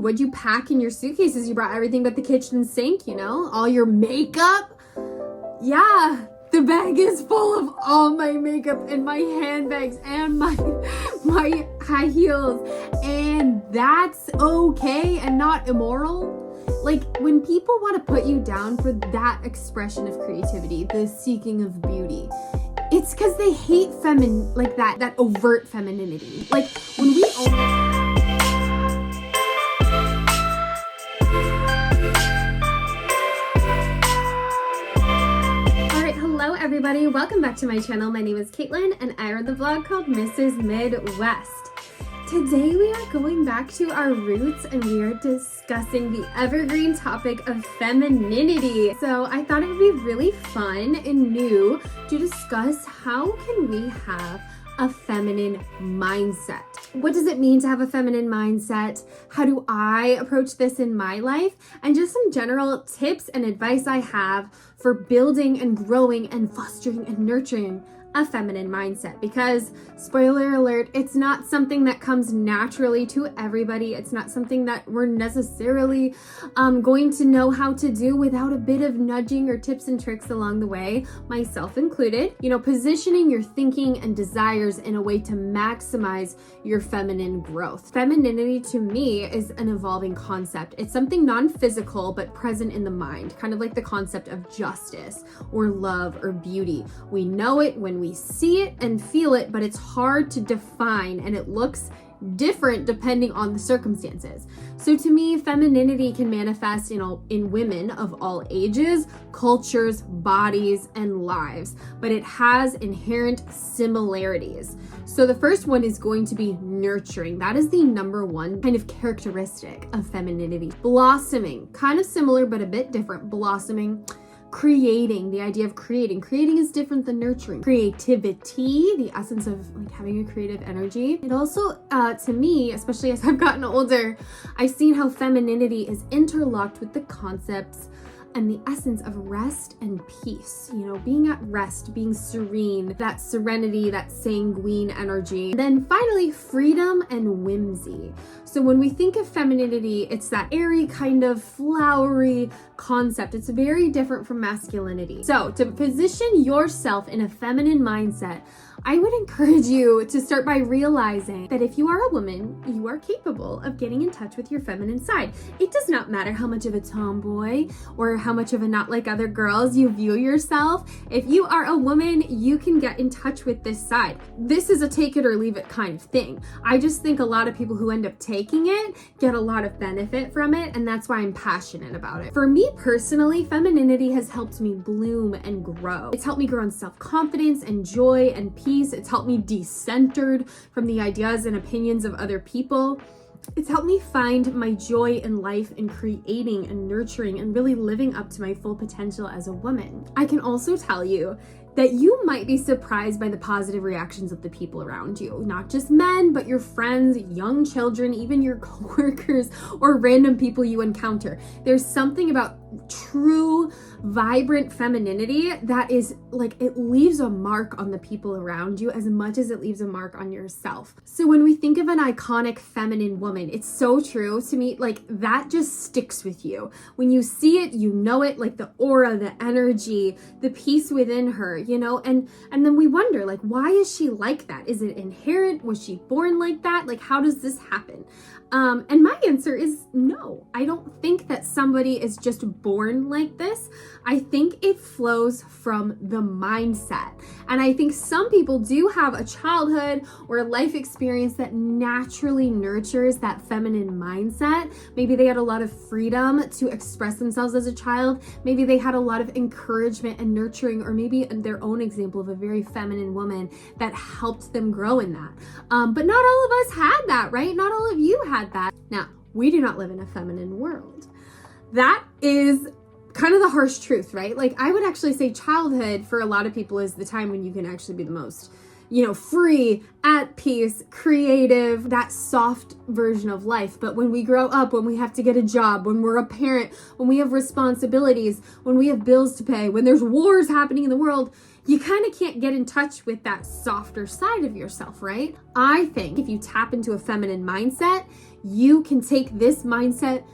What'd you pack in your suitcases? You brought everything but the kitchen sink, you know? All your makeup? Yeah, the bag is full of all my makeup and my handbags and my high heels. And that's okay and not immoral. Like, when people want to put you down for that expression of creativity, the seeking of beauty, it's because they hate that overt femininity. Like, when we Hello everybody, welcome back to my channel. My name is Caitlin and I run the vlog called Mrs. Midwest. Today we are going back to our roots and we are discussing the evergreen topic of femininity. So I thought it would be really fun and new to discuss how can we have a feminine mindset. What does it mean to have a feminine mindset? How do I approach this in my life? And just some general tips and advice I have for building and growing and fostering and nurturing a feminine mindset, because spoiler alert, it's not something that comes naturally to everybody. It's not something that we're necessarily going to know how to do without a bit of nudging or tips and tricks along the way, myself included. You know, positioning your thinking and desires in a way to maximize your feminine growth. Femininity to me is an evolving concept. It's something non-physical but present in the mind, kind of like the concept of justice or love or beauty. We know it when we see it and feel it, but it's hard to define and it looks different depending on the circumstances. So to me, femininity can manifest in women of all ages, cultures, bodies, and lives, but it has inherent similarities. So the first one is going to be nurturing. That is the number one kind of characteristic of femininity. Blossoming, kind of similar but a bit different. Blossoming. Creating, the idea of creating. Creating is different than nurturing. Creativity, the essence of like having a creative energy. It also, to me, especially as I've gotten older, I've seen how femininity is interlocked with the concepts and the essence of rest and peace, you know, being at rest, being serene, that serenity, that sanguine energy. And then finally, freedom and whimsy. So when we think of femininity, it's that airy kind of flowery concept. It's very different from masculinity. So to position yourself in a feminine mindset, I would encourage you to start by realizing that if you are a woman, you are capable of getting in touch with your feminine side. It does not matter how much of a tomboy or how much of a not like other girls you view yourself. If you are a woman, you can get in touch with this side. This is a take it or leave it kind of thing. I just think a lot of people who end up taking it get a lot of benefit from it, and that's why I'm passionate about it. For me personally, femininity has helped me bloom and grow. It's helped me grow in self-confidence and joy and peace. It's helped me decentered from the ideas and opinions of other people. It's helped me find my joy in life in creating and nurturing and really living up to my full potential as a woman. I can also tell you that you might be surprised by the positive reactions of the people around you. Not just men, but your friends, young children, even your coworkers or random people you encounter. There's something about true, vibrant femininity that is like, it leaves a mark on the people around you as much as it leaves a mark on yourself. So when we think of an iconic feminine woman, it's so true to me, like that just sticks with you. When you see it, you know it, like the aura, the energy, the peace within her, you know, and then we wonder, like, why is she like that? Is it inherent? Was she born like that? Like, how does this happen? And my answer is no. I don't think that somebody is just born like this. I think it flows from the mindset. And I think some people do have a childhood or a life experience that naturally nurtures that feminine mindset. Maybe they had a lot of freedom to express themselves as a child. Maybe they had a lot of encouragement and nurturing, or maybe their own example of a very feminine woman that helped them grow in that. But not all of us had that, right? Not all of you had that. Now, we do not live in a feminine world. That is kind of the harsh truth, right? Like, I would actually say childhood for a lot of people is the time when you can actually be the most, you know, free, at peace, creative, that soft version of life. But when we grow up, when we have to get a job, when we're a parent, when we have responsibilities, when we have bills to pay, when there's wars happening in the world, you kind of can't get in touch with that softer side of yourself, right? I think if you tap into a feminine mindset, you can take this mindset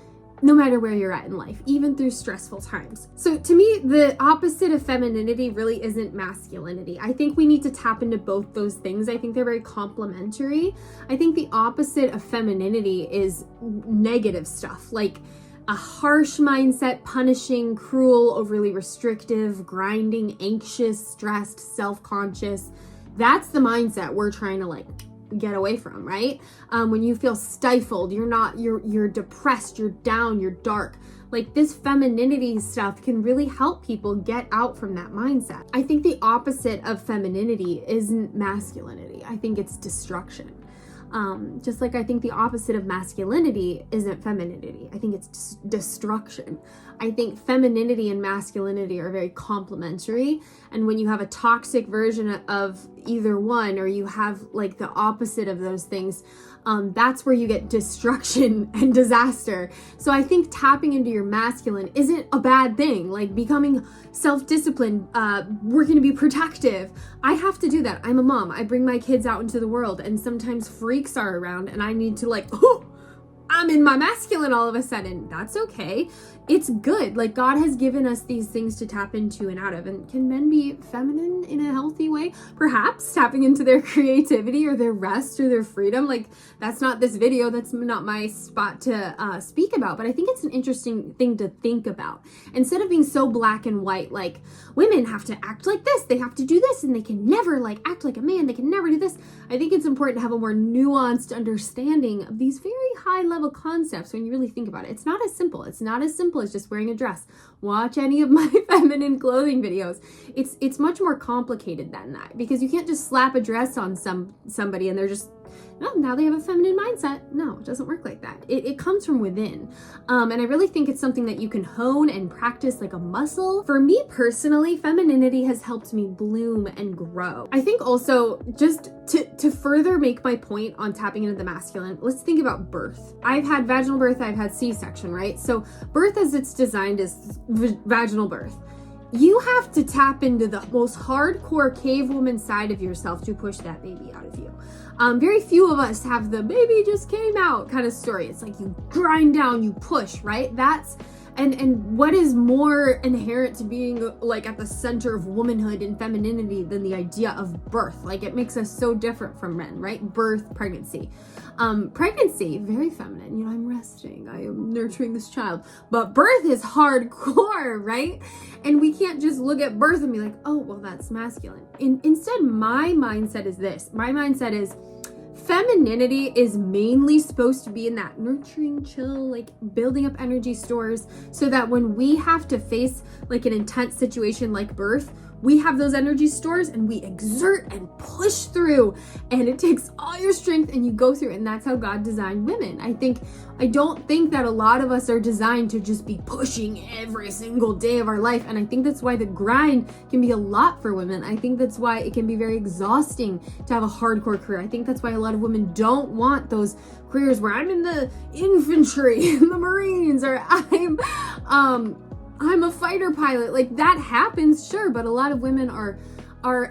no matter where you're at in life, even through stressful times. So to me, the opposite of femininity really isn't masculinity. I think we need to tap into both those things. I think they're very complementary. I think the opposite of femininity is negative stuff, like a harsh mindset, punishing, cruel, overly restrictive, grinding, anxious, stressed, self-conscious. That's the mindset we're trying to like get away from, right? When you feel stifled, you're depressed, you're down, you're dark. Like this femininity stuff can really help people get out from that mindset. I think the opposite of femininity isn't masculinity. I think it's destruction. Just like I think the opposite of masculinity isn't femininity. I think it's destruction. I think femininity and masculinity are very complementary. And when you have a toxic version of either one, or you have like the opposite of those things, that's where you get destruction and disaster. So I think tapping into your masculine isn't a bad thing. Like becoming self-disciplined, working to be protective. I have to do that. I'm a mom. I bring my kids out into the world, and sometimes freaks are around and I need to like, oh, I'm in my masculine all of a sudden. That's okay. It's good. Like God has given us these things to tap into and out of. And can men be feminine in a healthy way? Perhaps tapping into their creativity or their rest or their freedom. Like that's not this video. That's not my spot to speak about. But I think it's an interesting thing to think about. Instead of being so black and white, like women have to act like this, they have to do this, and they can never like act like a man, they can never do this. I think it's important to have a more nuanced understanding of these very high level concepts when you really think about it. It's not as simple. It's not as simple as just wearing a dress. Watch any of my feminine clothing videos. It's much more complicated than that, because you can't just slap a dress on somebody and they're just, no, now they have a feminine mindset. No, it doesn't work like that. It comes from within. And I really think it's something that you can hone and practice like a muscle. For me personally, femininity has helped me bloom and grow. I think also, just to further make my point on tapping into the masculine, let's think about birth. I've had vaginal birth, I've had C-section, right? So birth as it's designed is vaginal birth. You have to tap into the most hardcore cave woman side of yourself to push that baby out of you. Very few of us have the baby just came out kind of story. It's like you grind down, you push, right? That's and what is more inherent to being like at the center of womanhood and femininity than the idea of birth? Like it makes us so different from men, right? Birth, pregnancy. Pregnancy, very feminine. You know, I'm resting, I am nurturing this child. But birth is hardcore, right? And we can't just look at birth and be like, oh, well, that's masculine. Instead, my mindset is this. My mindset is femininity is mainly supposed to be in that nurturing, chill, like building up energy stores, so that when we have to face like an intense situation like birth, we have those energy stores and we exert and push through, and it takes all your strength and you go through it. And that's how God designed women. I don't think that a lot of us are designed to just be pushing every single day of our life. And I think that's why the grind can be a lot for women. I think that's why it can be very exhausting to have a hardcore career. I think that's why a lot of women don't want those careers where I'm in the infantry, in the Marines, or I'm a fighter pilot. Like that happens, sure, but a lot of women are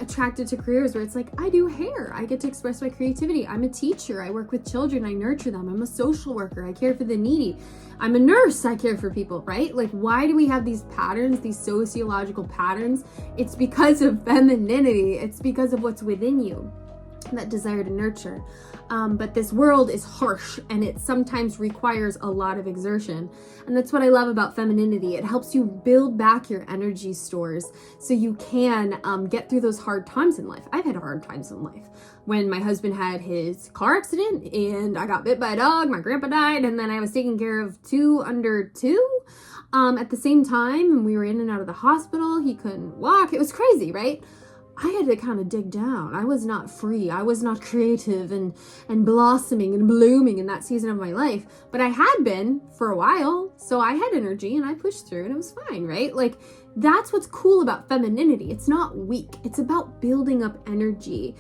attracted to careers where it's like, I do hair, I get to express my creativity, I'm a teacher, I work with children, I nurture them, I'm a social worker, I care for the needy, I'm a nurse, I care for people, right? Like, why do we have these patterns, these sociological patterns? It's because of femininity. It's because of what's within you, that desire to nurture. But this world is harsh, and it sometimes requires a lot of exertion. And that's what I love about femininity. It helps you build back your energy stores so you can get through those hard times in life. I've had hard times in life. When my husband had his car accident and I got bit by a dog, my grandpa died, and then I was taking care of two under two at the same time, and we were in and out of the hospital. He couldn't walk. It was crazy, right? I had to kind of dig down. I was not free. I was not creative and blossoming and blooming in that season of my life. But I had been for a while. So I had energy and I pushed through and it was fine, right? Like, that's what's cool about femininity. It's not weak. It's about building up energy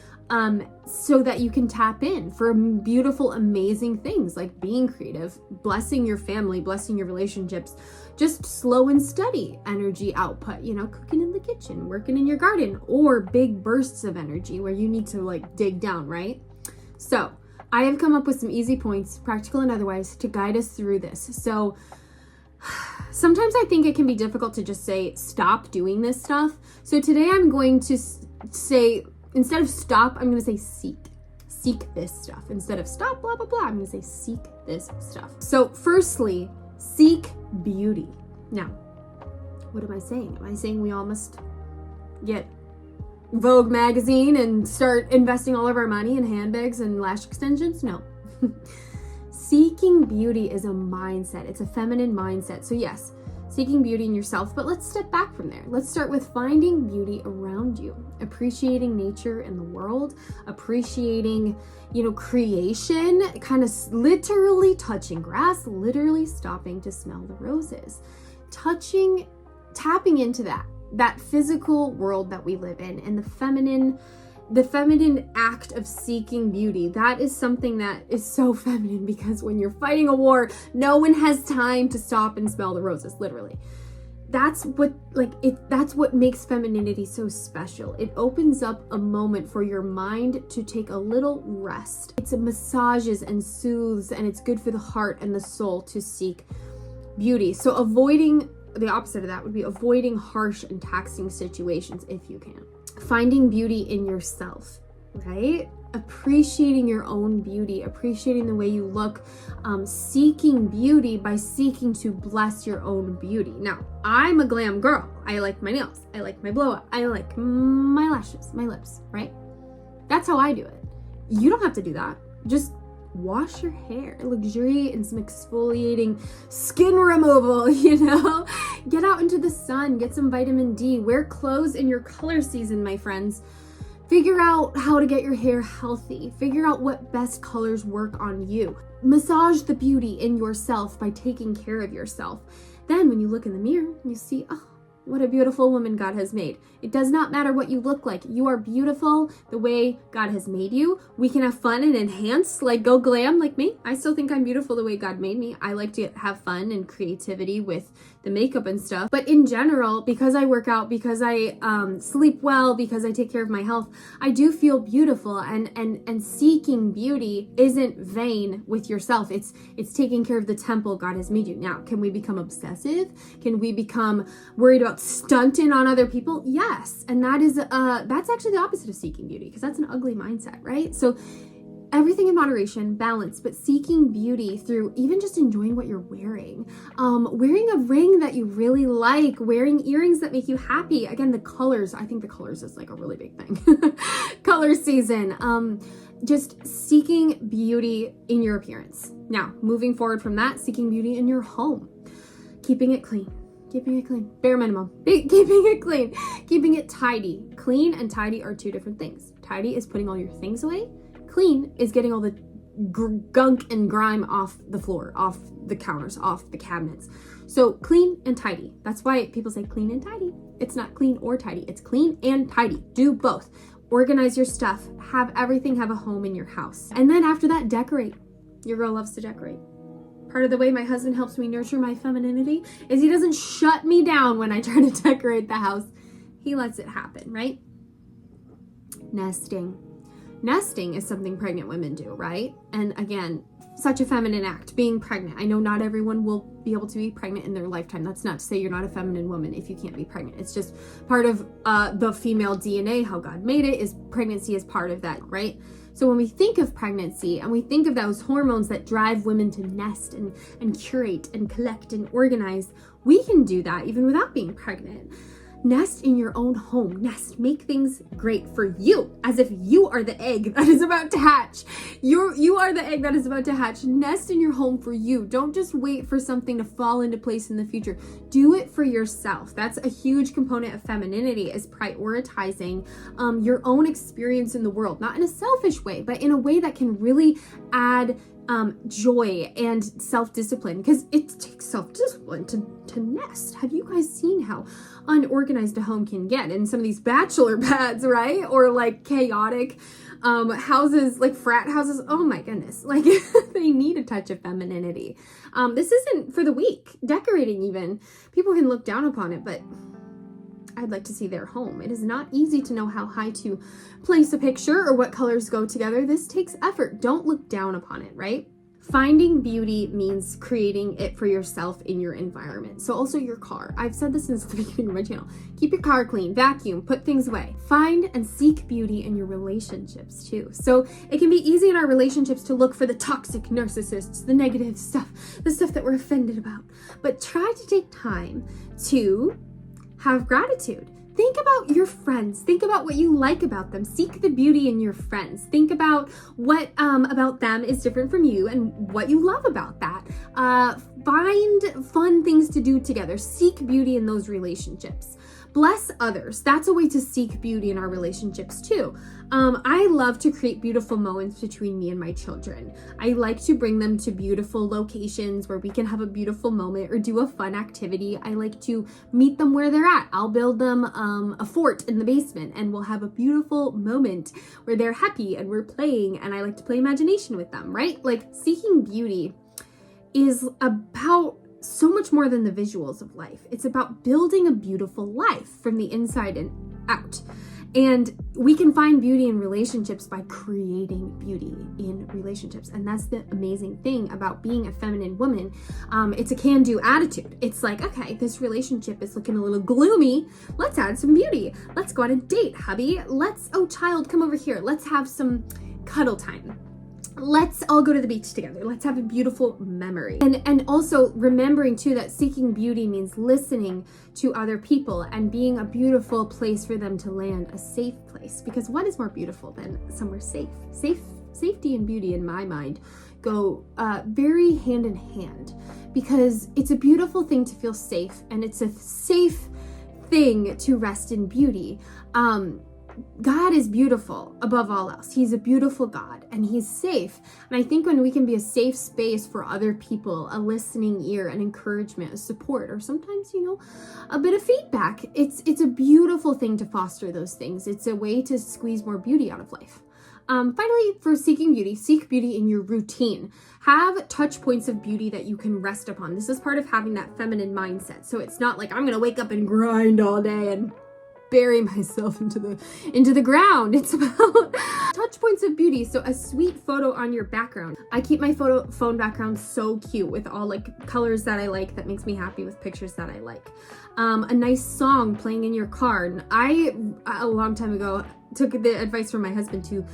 so that you can tap in for beautiful, amazing things like being creative, blessing your family, blessing your relationships, just slow and steady energy output, you know, cooking in the kitchen, working in your garden, or big bursts of energy where you need to like dig down, right? So I have come up with some easy points, practical and otherwise, to guide us through this. So sometimes I think it can be difficult to just say, stop doing this stuff. So today I'm going to say, instead of stop, I'm going to say seek. Seek this stuff. Instead of stop, blah, blah, blah, I'm going to say seek this stuff. So firstly, seek beauty. Now, what am I saying? Am I saying we all must get Vogue magazine and start investing all of our money in handbags and lash extensions? No. Seeking beauty is a mindset. It's a feminine mindset. So yes, seeking beauty in yourself, but let's step back from there. Let's start with finding beauty around you, appreciating nature in the world, appreciating, creation, kind of literally touching grass, literally stopping to smell the roses, tapping into that physical world that we live in, and the feminine act of seeking beauty. That is something that is so feminine, because when you're fighting a war, no one has time to stop and smell the roses, literally. That's what makes femininity so special. It opens up a moment for your mind to take a little rest. It massages and soothes, and it's good for the heart and the soul to seek beauty. So the opposite of that would be avoiding harsh and taxing situations if you can. Finding beauty in yourself, right? Appreciating your own beauty, appreciating the way you look, seeking beauty by seeking to bless your own beauty. Now, I'm a glam girl. I like my nails. I like my blow up. I like my lashes, my lips, right? That's how I do it. You don't have to do that. Just wash your hair, luxuriate in some exfoliating skin removal, get out into the sun, get some vitamin D, wear clothes in your color season, my friends. Figure out how to get your hair healthy. Figure out what best colors work on you. Massage the beauty in yourself by taking care of yourself. Then when you look in the mirror, you see, oh, what a beautiful woman God has made. It does not matter what you look like. You are beautiful the way God has made you. We can have fun and enhance, go glam like me. I still think I'm beautiful the way God made me. I like to have fun and creativity with the makeup and stuff. But in general, because I work out, because I sleep well, because I take care of my health, I do feel beautiful. And seeking beauty isn't vain with yourself. It's taking care of the temple God has made you. Now, can we become obsessive? Can we become worried about stunting on other people? Yes. And that's actually the opposite of seeking beauty, because that's an ugly mindset, right? So everything in moderation, balance, but seeking beauty through even just enjoying what you're wearing. Wearing a ring that you really like, wearing earrings that make you happy. Again, the colors, I think the colors is a really big thing. Color season. Just seeking beauty in your appearance. Now, moving forward from that, seeking beauty in your home. Keeping it clean. Bare minimum. Keeping it clean. Keeping it tidy. Clean and tidy are two different things. Tidy is putting all your things away. Clean is getting all the gunk and grime off the floor, off the counters, off the cabinets. So clean and tidy. That's why people say clean and tidy. It's not clean or tidy. It's clean and tidy. Do both. Organize your stuff. Have everything have a home in your house. And then after that, decorate. Your girl loves to decorate. Part of the way my husband helps me nurture my femininity is he doesn't shut me down when I try to decorate the house. He lets it happen, right? Nesting. Nesting is something pregnant women do, right? And again, such a feminine act, being pregnant. I know not everyone will be able to be pregnant in their lifetime. That's not to say you're not a feminine woman if you can't be pregnant. It's just part of the female DNA, how God made it, is pregnancy is part of that, right? So when we think of pregnancy and we think of those hormones that drive women to nest and curate and collect and organize, we can do that even without being pregnant. Nest in your own home. Nest. Make things great for you, as if you are the egg that is about to hatch. You are the egg that is about to hatch. Nest in your home for you. Don't just wait for something to fall into place in the future. Do it for yourself. That's a huge component of femininity, is prioritizing your own experience in the world, not in a selfish way, but in a way that can really add joy and self-discipline, because it takes self-discipline to nest. Have you guys seen how unorganized a home can get in some of these bachelor pads, right? Or chaotic houses, frat houses. Oh my goodness. They need a touch of femininity. This isn't for the weak. Decorating, even, people can look down upon it, but I'd like to see their home. It is not easy to know how high to place a picture or what colors go together. This takes effort. Don't look down upon it, right? Finding beauty means creating it for yourself in your environment. So also your car. I've said this since the beginning of my channel. Keep your car clean, vacuum, put things away. Find and seek beauty in your relationships too. So it can be easy in our relationships to look for the toxic narcissists, the negative stuff, the stuff that we're offended about. But try to take time to have gratitude. Think about your friends. Think about what you like about them. Seek the beauty in your friends. Think about what about them is different from you and what you love about that. Find fun things to do together. Seek beauty in those relationships. Bless others. That's a way to seek beauty in our relationships too. I love to create beautiful moments between me and my children. I like to bring them to beautiful locations where we can have a beautiful moment or do a fun activity. I like to meet them where they're at. I'll build them a fort in the basement and we'll have a beautiful moment where they're happy and we're playing, and I like to play imagination with them, right? Like, seeking beauty is about so much more than the visuals of life. It's about building a beautiful life from the inside and out. And we can find beauty in relationships by creating beauty in relationships. And that's the amazing thing about being a feminine woman. It's a can-do attitude. It's like, okay, this relationship is looking a little gloomy. Let's add some beauty. Let's go on a date, hubby. Oh, child, come over here. Let's have some cuddle time. Let's all go to the beach together. Let's have a beautiful memory. And also remembering too that seeking beauty means listening to other people and being a beautiful place for them to land, a safe place. Because what is more beautiful than somewhere safe? Safety and beauty, in my mind, go very hand in hand, because it's a beautiful thing to feel safe, and it's a safe thing to rest in beauty. God is beautiful above all else. He's a beautiful God and he's safe. And I think when we can be a safe space for other people, a listening ear, an encouragement, a support, or sometimes, a bit of feedback, it's a beautiful thing to foster those things. It's a way to squeeze more beauty out of life. Finally, for seeking beauty, seek beauty in your routine. Have touch points of beauty that you can rest upon. This is part of having that feminine mindset. So it's not like I'm going to wake up and grind all day and bury myself into the ground. It's about touch points of beauty. So a sweet photo on your background. I keep my phone background so cute with all like colors that I like, that makes me happy, with pictures that I like. A nice song playing in your car. And I, a long time ago, took the advice from my husband to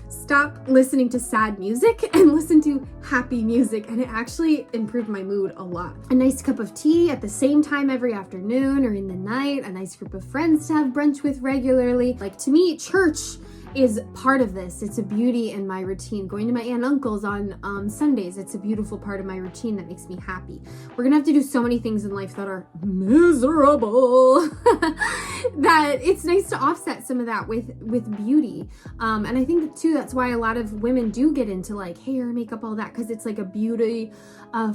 stop listening to sad music and listen to happy music, and it actually improved my mood a lot. A nice cup of tea at the same time every afternoon or in the night, a nice group of friends to have brunch with regularly. Like, to me, church is part of this. It's a beauty in my routine. Going to my aunt and uncle's on Sundays, it's a beautiful part of my routine that makes me happy. We're gonna have to do so many things in life that are miserable that it's nice to offset some of that with beauty. And I think that too, that's why a lot of women do get into like hair, makeup, all that, because it's like a beauty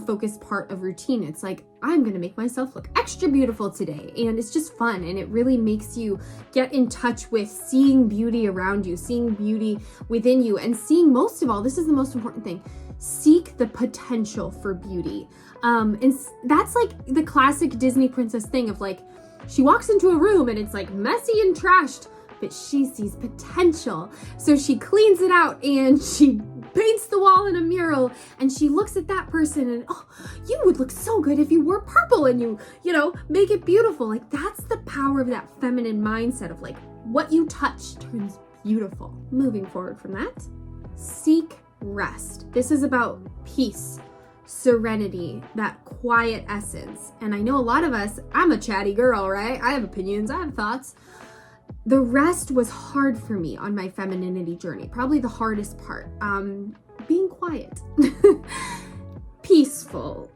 focused part of routine. It's like, I'm gonna make myself look extra beautiful today, and it's just fun, and it really makes you get in touch with seeing beauty around you, seeing beauty within you, and seeing, most of all, this is the most important thing, seek the potential for beauty. And that's like the classic Disney princess thing of like, she walks into a room and it's like messy and trashed, but she sees potential. So she cleans it out and she paints the wall in a mural, and she looks at that person and, oh, you would look so good if you wore purple, and you make it beautiful. Like, that's the power of that feminine mindset of like, what you touch turns beautiful. Moving forward from that, seek rest. This is about peace, serenity, that quiet essence. And I know a lot of us, I'm a chatty girl, right? I have opinions, I have thoughts. The rest was hard for me on my femininity journey. Probably the hardest part. Being quiet. Peaceful.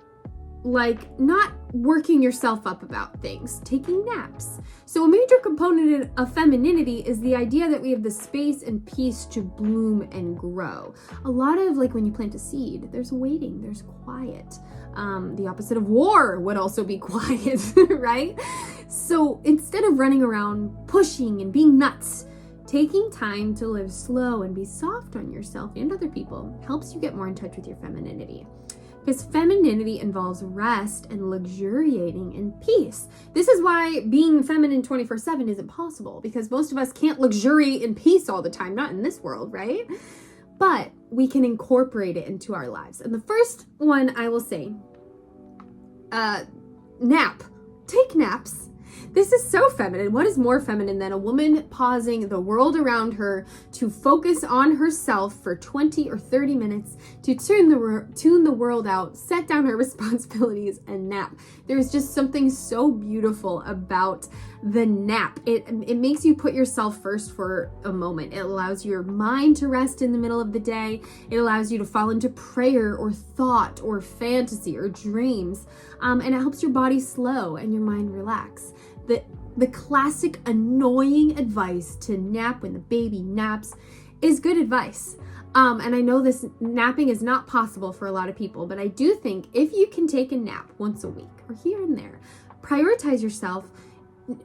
Like, not working yourself up about things. Taking naps. So a major component of femininity is the idea that we have the space and peace to bloom and grow. A lot of, like, when you plant a seed, there's waiting, there's quiet. The opposite of war would also be quiet, right? So instead of running around pushing and being nuts, taking time to live slow and be soft on yourself and other people helps you get more in touch with your femininity. because femininity involves rest and luxuriating in peace. This is why being feminine 24/7 isn't possible, because most of us can't luxuriate in peace all the time, not in this world, right? But we can incorporate it into our lives. And the first one I will say, nap. Take naps. This is so feminine. What is more feminine than a woman pausing the world around her to focus on herself for 20 or 30 minutes, to tune the world out, set down her responsibilities, and nap? There's just something so beautiful about the nap. It makes you put yourself first for a moment. It allows your mind to rest in the middle of the day. It allows you to fall into prayer or thought or fantasy or dreams. And it helps your body slow and your mind relax. The classic annoying advice to nap when the baby naps is good advice. And I know this napping is not possible for a lot of people, but I do think if you can take a nap once a week or here and there, prioritize yourself.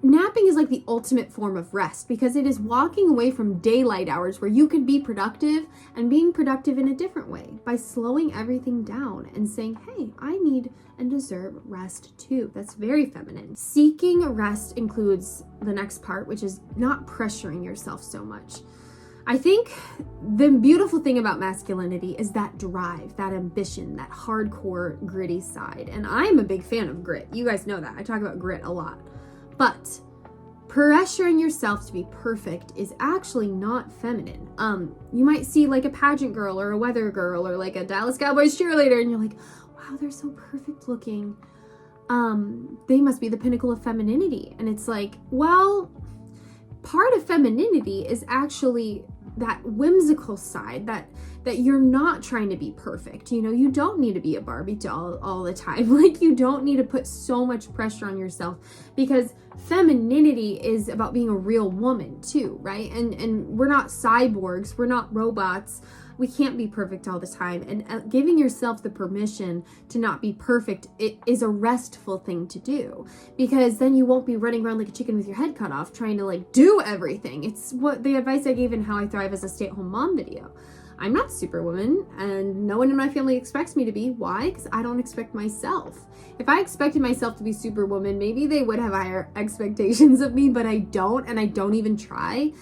Napping is like the ultimate form of rest, because it is walking away from daylight hours where you could be productive and being productive in a different way by slowing everything down and saying, hey, I need and deserve rest too. That's very feminine. Seeking rest includes the next part, which is not pressuring yourself so much. I think the beautiful thing about masculinity is that drive, that ambition, that hardcore gritty side. And I'm a big fan of grit. You guys know that. I talk about grit a lot. But pressuring yourself to be perfect is actually not feminine. You might see like a pageant girl or a weather girl or like a Dallas Cowboys cheerleader, and you're like, wow, they're so perfect looking. They must be the pinnacle of femininity. And it's like, well, part of femininity is actually that whimsical side that you're not trying to be perfect. You know, you don't need to be a Barbie doll all the time. Like, you don't need to put so much pressure on yourself, because femininity is about being a real woman too, right? And we're not cyborgs, we're not robots. We can't be perfect all the time. And giving yourself the permission to not be perfect, it is a restful thing to do, because then you won't be running around like a chicken with your head cut off trying to like do everything. It's what the advice I gave in How I Thrive as a Stay-at-Home Mom video. I'm not Superwoman, and no one in my family expects me to be. Why? Because I don't expect myself. If I expected myself to be Superwoman, maybe they would have higher expectations of me, but I don't, and I don't even try.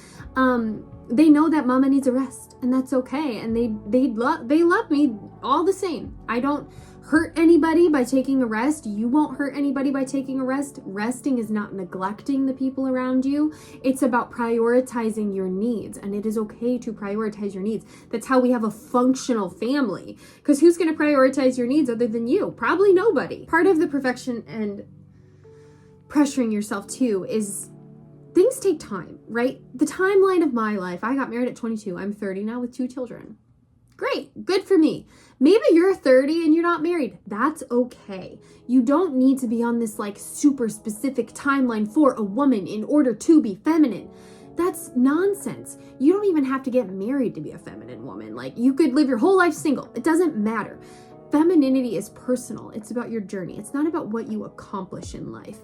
They know that mama needs a rest, and that's okay. And they love me all the same. I don't hurt anybody by taking a rest. You won't hurt anybody by taking a rest. Resting is not neglecting the people around you. It's about prioritizing your needs, and it is okay to prioritize your needs. That's how we have a functional family, because who's going to prioritize your needs other than you? Probably nobody. Part of the perfection and pressuring yourself too is things take time, right? The timeline of my life, I got married at 22. I'm 30 now with 2 children. Great, good for me. Maybe you're 30 and you're not married. That's okay. You don't need to be on this like super specific timeline for a woman in order to be feminine. That's nonsense. You don't even have to get married to be a feminine woman. Like, you could live your whole life single. It doesn't matter. Femininity is personal. It's about your journey. It's not about what you accomplish in life.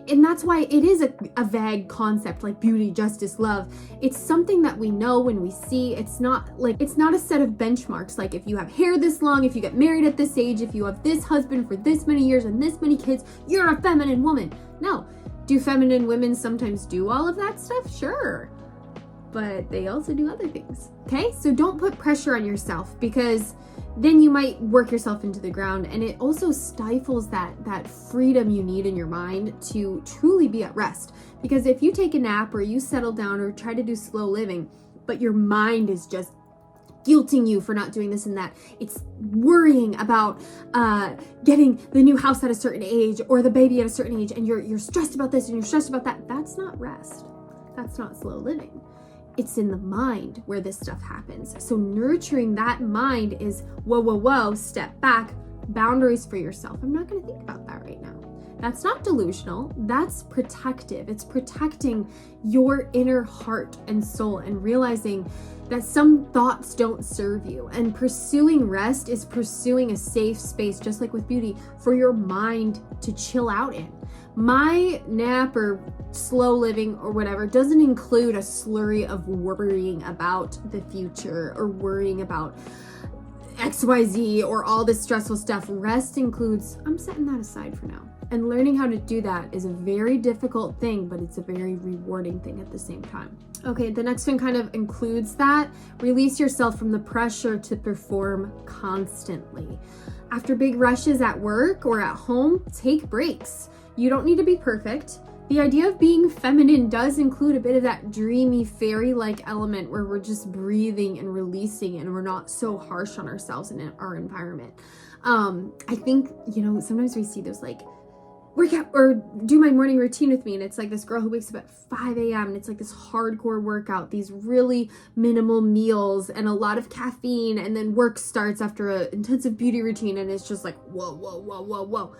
And that's why it is a vague concept, like beauty, justice, love. It's something that we know when we see. It's not a set of benchmarks. Like, if you have hair this long, if you get married at this age, if you have this husband for this many years and this many kids, you're a feminine woman. No. Do feminine women sometimes do all of that stuff? Sure. But they also do other things. Okay? So don't put pressure on yourself, because then you might work yourself into the ground, and it also stifles that freedom you need in your mind to truly be at rest. Because if you take a nap or you settle down or try to do slow living, but your mind is just guilting you for not doing this and that, it's worrying about getting the new house at a certain age or the baby at a certain age, and you're stressed about this and you're stressed about that, that's not rest. That's not slow living. It's in the mind where this stuff happens. So nurturing that mind is whoa, step back, boundaries for yourself. I'm not going to think about that right now. That's not delusional. That's protective. It's protecting your inner heart and soul and realizing that some thoughts don't serve you. And pursuing rest is pursuing a safe space, just like with beauty, for your mind to chill out in. My nap or slow living or whatever doesn't include a slurry of worrying about the future or worrying about XYZ or all this stressful stuff. Rest includes, I'm setting that aside for now. And learning how to do that is a very difficult thing, but it's a very rewarding thing at the same time. Okay, the next one kind of includes that. Release yourself from the pressure to perform constantly. After big rushes at work or at home, take breaks. You don't need to be perfect. The idea of being feminine does include a bit of that dreamy, fairy-like element where we're just breathing and releasing and we're not so harsh on ourselves and in our environment. I think, sometimes we see those like, work out or do my morning routine with me, and it's like this girl who wakes up at 5 a.m. and it's like this hardcore workout, these really minimal meals and a lot of caffeine, and then work starts after an intensive beauty routine, and it's just like whoa.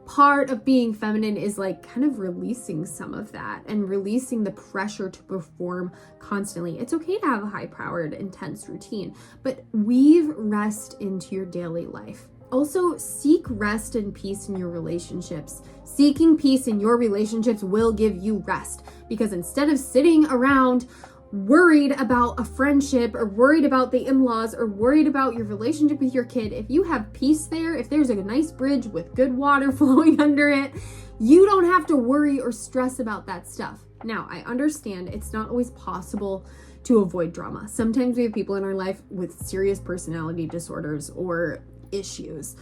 Part of being feminine is like kind of releasing some of that and releasing the pressure to perform constantly. It's okay to have a high-powered, intense routine, but weave rest into your daily life. Also, seek rest and peace in your relationships. Seeking peace in your relationships will give you rest, because instead of sitting around worried about a friendship or worried about the in-laws or worried about your relationship with your kid, if you have peace there, if there's a nice bridge with good water flowing under it, you don't have to worry or stress about that stuff. Now, I understand it's not always possible to avoid drama. Sometimes we have people in our life with serious personality disorders or issues.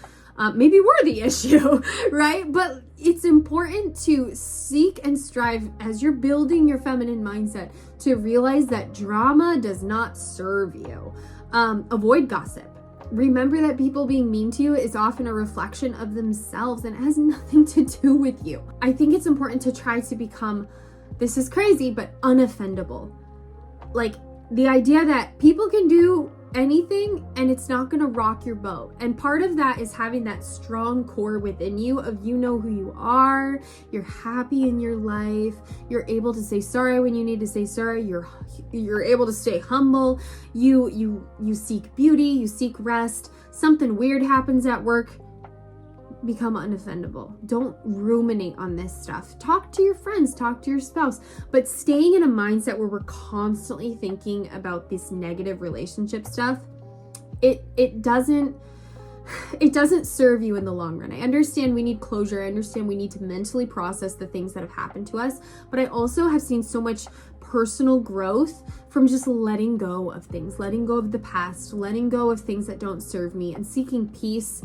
Maybe we're the issue, right? But it's important to seek and strive as you're building your feminine mindset to realize that drama does not serve you. Avoid gossip. Remember that people being mean to you is often a reflection of themselves and it has nothing to do with you. I think it's important to try to become, this is crazy, but unoffendable. Like the idea that people can do anything and it's not going to rock your boat. And part of that is having that strong core within you of you know who you are, you're happy in your life, you're able to say sorry when you need to say sorry, you're able to stay humble, you seek beauty, you seek rest. Something weird happens at work, become unoffendable. Don't ruminate on this stuff. Talk to your friends, talk to your spouse, but staying in a mindset where we're constantly thinking about this negative relationship stuff, it doesn't serve you in the long run. I understand we need closure. I understand we need to mentally process the things that have happened to us, but I also have seen so much personal growth from just letting go of things, letting go of the past, letting go of things that don't serve me, and seeking peace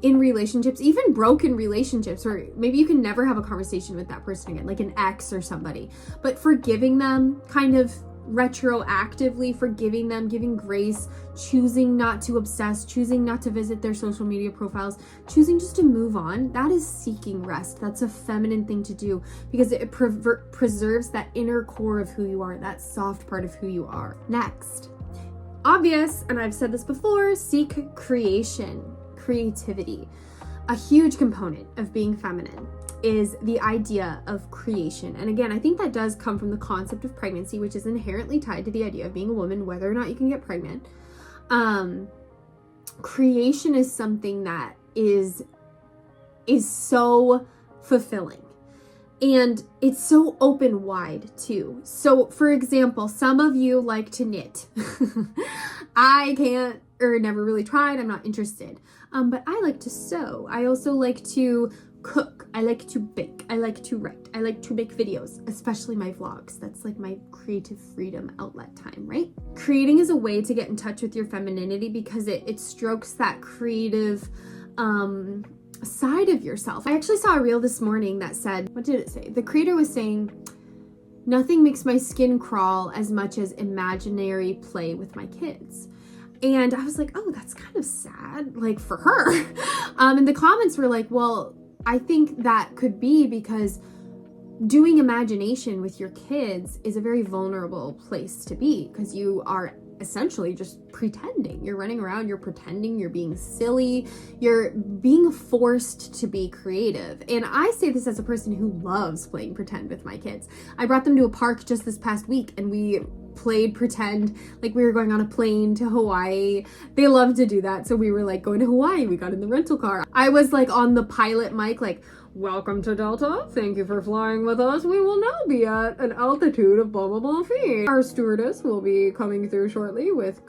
in relationships, even broken relationships, or maybe you can never have a conversation with that person again, like an ex or somebody, but forgiving them, kind of retroactively forgiving them, giving grace, choosing not to obsess, choosing not to visit their social media profiles, choosing just to move on. That is seeking rest. That's a feminine thing to do because it preserves that inner core of who you are, that soft part of who you are. Next, obvious, and I've said this before, seek creativity. A huge component of being feminine is the idea of creation. And again, I think that does come from the concept of pregnancy, which is inherently tied to the idea of being a woman, whether or not you can get pregnant. Creation is something that is so fulfilling. And it's so open wide too. So for example, some of you like to knit. I can't, or never really tried. I'm not interested. But I like to sew. I also like to cook. I like to bake. I like to write. I like to make videos, especially my vlogs. That's like my creative freedom outlet time, right? Creating is a way to get in touch with your femininity because it strokes that creative side of yourself. I actually saw a reel this morning that said, what did it say? The creator was saying, nothing makes my skin crawl as much as imaginary play with my kids. And I was like, oh, that's kind of sad, like for her. And the comments were like, well, I think that could be because doing imagination with your kids is a very vulnerable place to be because you are essentially just pretending. You're running around, you're pretending, you're being silly, you're being forced to be creative. And I say this as a person who loves playing pretend with my kids. I brought them to a park just this past week and we played pretend like we were going on a plane to Hawaii. They love to do that. So we were like going to Hawaii. We got in the rental car. I was like on the pilot mic, like, welcome to Delta. Thank you for flying with us. We will now be at an altitude of blah, blah, blah feet. Our stewardess will be coming through shortly with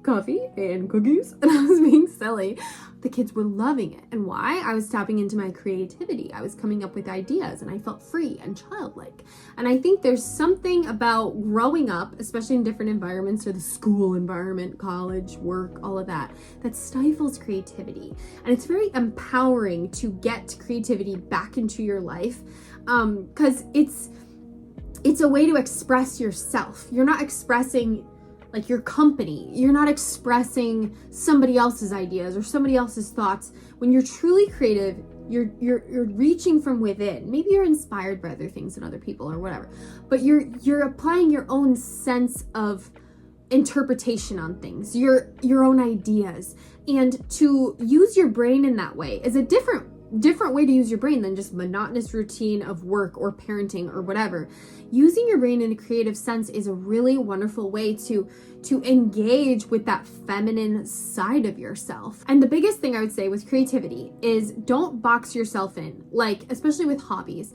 coffee and cookies, and I was being silly. The kids were loving it. And why? I was tapping into my creativity. I was coming up with ideas, and I felt free and childlike. And I think there's something about growing up, especially in different environments, or the school environment, college, work, all of that, that stifles creativity. And it's very empowering to get creativity back into your life, because it's a way to express yourself. You're not expressing like your company. You're not expressing somebody else's ideas or somebody else's thoughts. When you're truly creative, you're reaching from within. Maybe you're inspired by other things and other people or whatever, but you're applying your own sense of interpretation on things, your own ideas. And to use your brain in that way is a different way to use your brain than just monotonous routine of work or parenting or whatever. Using your brain in a creative sense is a really wonderful way to engage with that feminine side of yourself. And the biggest thing I would say with creativity is don't box yourself in, like, especially with hobbies.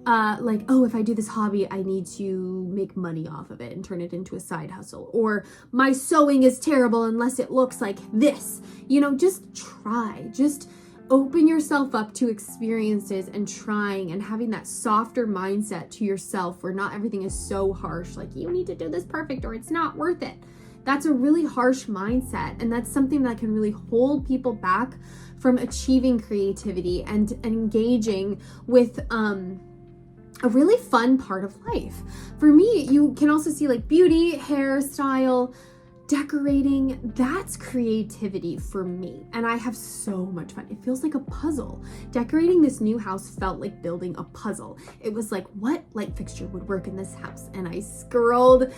Like, oh, if I do this hobby, I need to make money off of it and turn it into a side hustle. Or my sewing is terrible unless it looks like this. Just try. Just open yourself up to experiences and trying and having that softer mindset to yourself where not everything is so harsh, like you need to do this perfect or it's not worth it. That's a really harsh mindset, and that's something that can really hold people back from achieving creativity and engaging with a really fun part of life. For me, you can also see like beauty, hairstyle, decorating. That's creativity for me, and I have so much fun. It feels like a puzzle. Decorating this new house felt like building a puzzle. It was like, what light fixture would work in this house? And I scrolled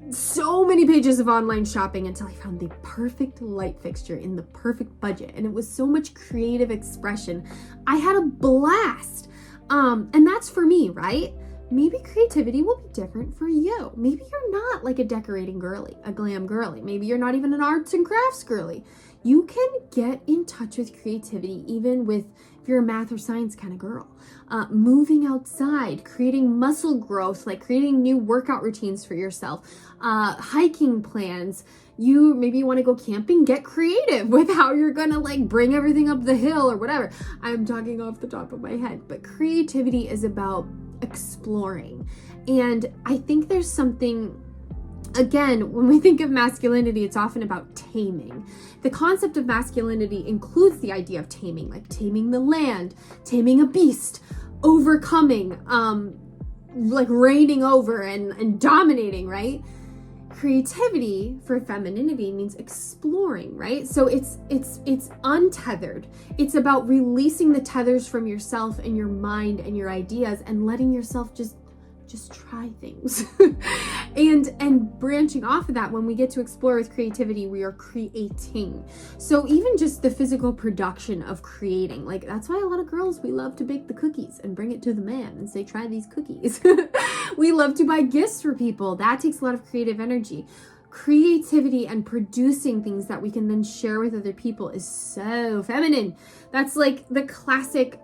so many pages of online shopping until I found the perfect light fixture in the perfect budget, and it was so much creative expression. I had a blast. And that's for me, right? Maybe creativity will be different for you. Maybe you're not like a decorating girly, a glam girly. Maybe you're not even an arts and crafts girly. You can get in touch with creativity even with, if you're a math or science kind of girl. Moving outside, creating muscle growth, like creating new workout routines for yourself, hiking plans. Maybe you want to go camping, get creative with how you're gonna like bring everything up the hill or whatever. I'm talking off the top of my head, but creativity is about exploring. And I think there's something, again, when we think of masculinity, it's often about taming. The concept of masculinity includes the idea of taming, like taming the land, taming a beast, overcoming, like reigning over and dominating, right? Creativity for femininity means exploring, right? So it's untethered. It's about releasing the tethers from yourself and your mind and your ideas and letting yourself just try things. and branching off of that, when we get to explore with creativity, we are creating. So even just the physical production of creating, like that's why a lot of girls, we love to bake the cookies and bring it to the man and say, try these cookies. We love to buy gifts for people. That takes a lot of creative energy. Creativity and producing things that we can then share with other people is so feminine. That's like the classic